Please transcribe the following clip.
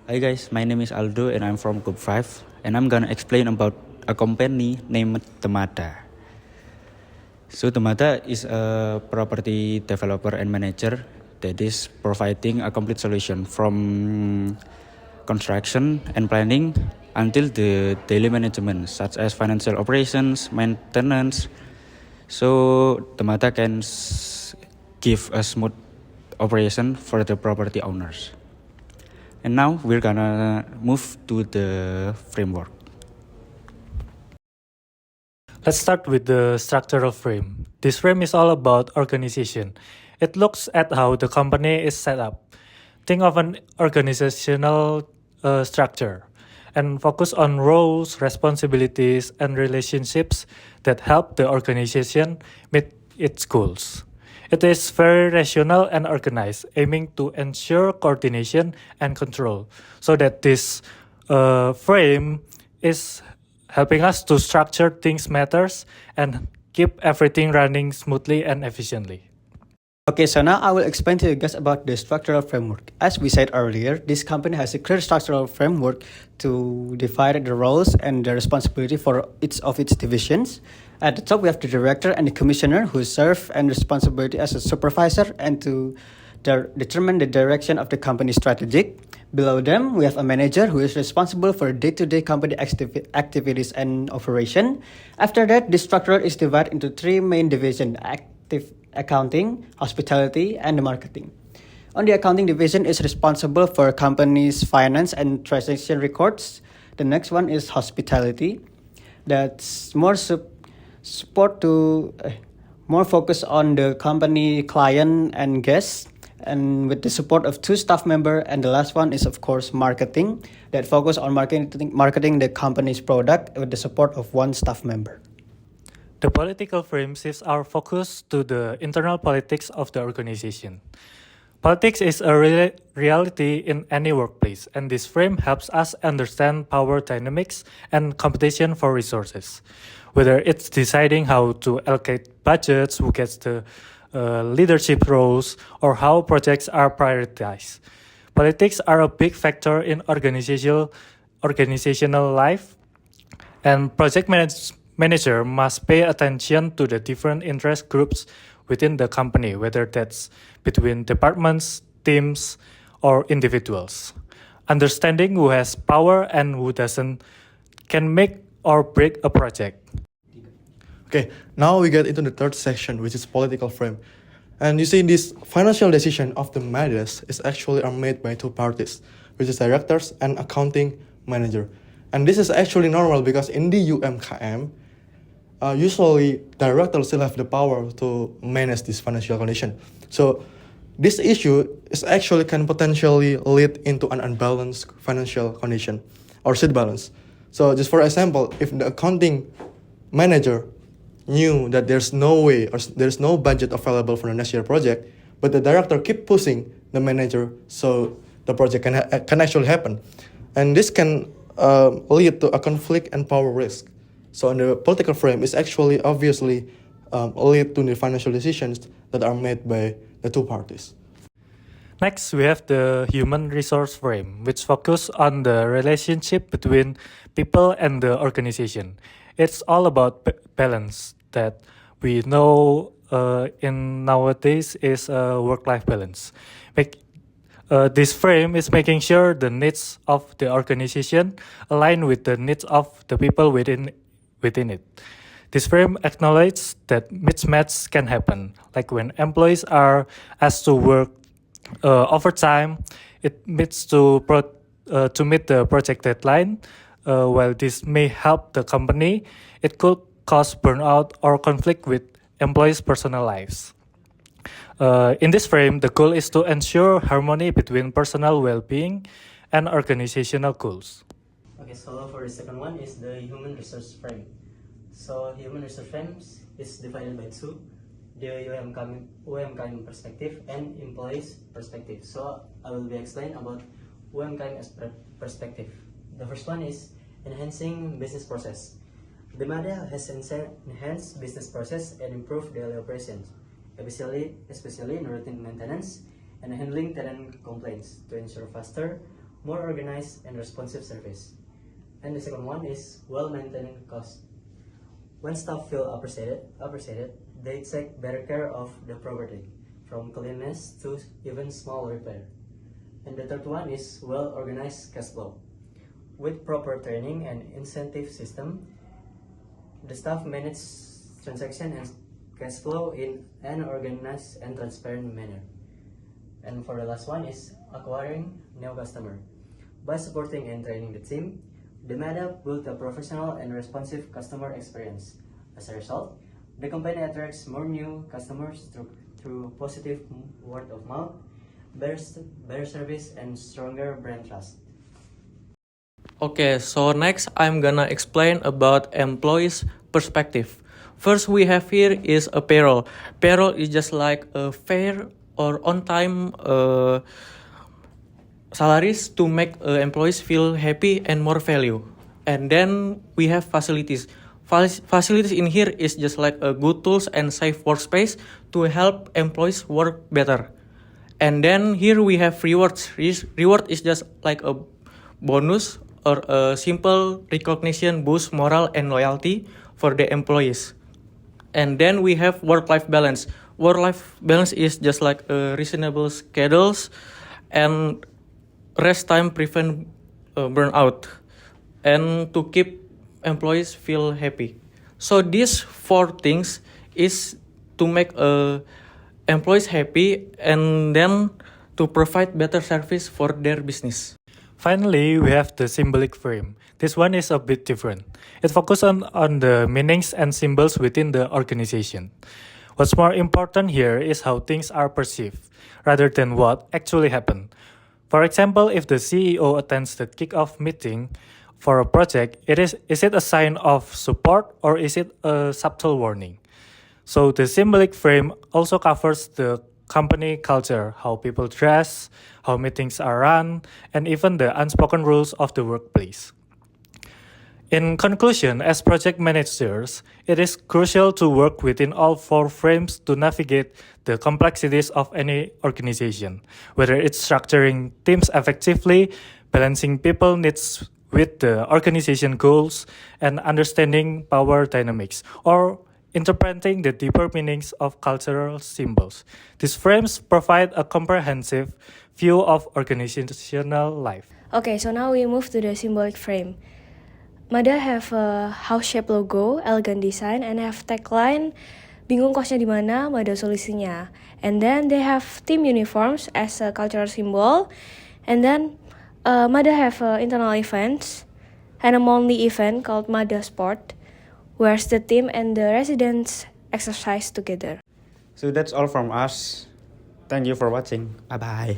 Hi guys, my name is Aldo and I'm from Group 5 and I'm gonna explain about a company named Temada. So Temada is a property developer and manager that is providing a complete solution from construction and planning until the daily management such as financial operations, maintenance. So Temada can give a smooth operation for the property owners. And now we're gonna move to the framework. Let's start with the structural frame. This frame is all about organization. It looks at how the company is set up. Think of an organizational structure and focus on roles, responsibilities, and relationships that help the organization meet its goals. It is very rational and organized, aiming to ensure coordination and control so that this frame is helping us to structure things matters and keep everything running smoothly and efficiently. Okay, so now I will explain to you guys about the structural framework. As we said earlier, this company has a clear structural framework to divide the roles and the responsibility for each of its divisions. At the top, we have the director and the commissioner who serve and responsibility as a supervisor and to determine the direction of the company strategy. Below them, we have a manager who is responsible for day-to-day company activities and operation. After that, this structure is divided into three main divisions: accounting, hospitality, and the marketing. On the accounting division is responsible for company's finance and transaction records. The next one is hospitality. That's more support to more focus on the company client and guests and with the support of two staff members. And the last one is of course marketing that focus on marketing the company's product with the support of one staff member. The political frame shifts our focus to the internal politics of the organization. Politics is a reality in any workplace, and this frame helps us understand power dynamics and competition for resources. Whether it's deciding how to allocate budgets, who gets the leadership roles, or how projects are prioritized. Politics are a big factor in organizational life, and project manager must pay attention to the different interest groups within the company, whether that's between departments, teams, or individuals. Understanding who has power and who doesn't can make or break a project. Okay, now we get into the third section, which is political frame. And you see, this financial decision of the matters is actually are made by two parties, which is directors and accounting manager. And this is actually normal because in the UMKM, usually directors still have the power to manage this financial condition. So this issue is actually can potentially lead into an unbalanced financial condition or sheet balance. So just for example, if the accounting manager knew that there's no way or there's no budget available for the next year project, but the director keep pushing the manager so the project can actually happen. And this can lead to a conflict and power risk. So in the political frame, it's actually obviously lead to the financial decisions that are made by the two parties. Next, we have the human resource frame, which focus on the relationship between people and the organization. It's all about balance that we know in nowadays is work-life balance. This frame is making sure the needs of the organization align with the needs of the people within it. This frame acknowledges that mismatch can happen, like when employees are asked to work overtime, it needs to meet the project deadline. While this may help the company, it could cause burnout or conflict with employees' personal lives. In this frame, the goal is to ensure harmony between personal well-being and organizational goals. Okay, so for the second one is the human resource frame. So human resource frames is divided by two, the UMKM perspective and employees perspective. So I will be explaining about UMKM perspective. The first one is enhancing business process. The MADA has enhanced business process and improved daily operations, especially in routine maintenance and handling tenant complaints to ensure faster, more organized and responsive service. And the second one is well-maintained cost. When staff feel appreciated, they take better care of the property, from cleanliness to even small repair. And the third one is well-organized cash flow. With proper training and incentive system, the staff manage transaction and cash flow in an organized and transparent manner. And for the last one is acquiring new customer. By supporting and training the team, the MADA built a professional and responsive customer experience. As a result, the company attracts more new customers through positive word of mouth, better service, and stronger brand trust. Okay, so next I'm gonna explain about employees' perspective. First we have here is a payroll. Payroll is just like a fair or on-time salaries to make employees feel happy and more value. And then we have facilities. Facilities in here is just like a good tools and safe workspace to help employees work better. And then here we have rewards. Reward is just like a bonus or a simple recognition boost morale and loyalty for the employees. And then we have work-life balance. Work-life balance is just like reasonable schedules and rest time prevent burnout and to keep employees feel happy. So these four things is to make employees happy and then to provide better service for their business. Finally, we have the symbolic frame. This one is a bit different. It focuses on the meanings and symbols within the organization. What's more important here is how things are perceived, rather than what actually happened. For example, if the CEO attends the kick-off meeting for a project, is it a sign of support or is it a subtle warning? So the symbolic frame also covers the company culture, how people dress, how meetings are run, and even the unspoken rules of the workplace. In conclusion, as project managers, it is crucial to work within all four frames to navigate the complexities of any organization, whether it's structuring teams effectively, balancing people needs with the organization goals, and understanding power dynamics, or interpreting the deeper meanings of cultural symbols. These frames provide a comprehensive view of organizational life. Okay, so now we move to the symbolic frame. MADA have a house-shaped logo, elegant design, and have tagline, bingung kosnya di mana, MADA solusinya. And then they have team uniforms as a cultural symbol. And then MADA have internal events and a monthly event called MADA Sport, where the team and the residents exercise together. So that's all from us. Thank you for watching. Bye bye.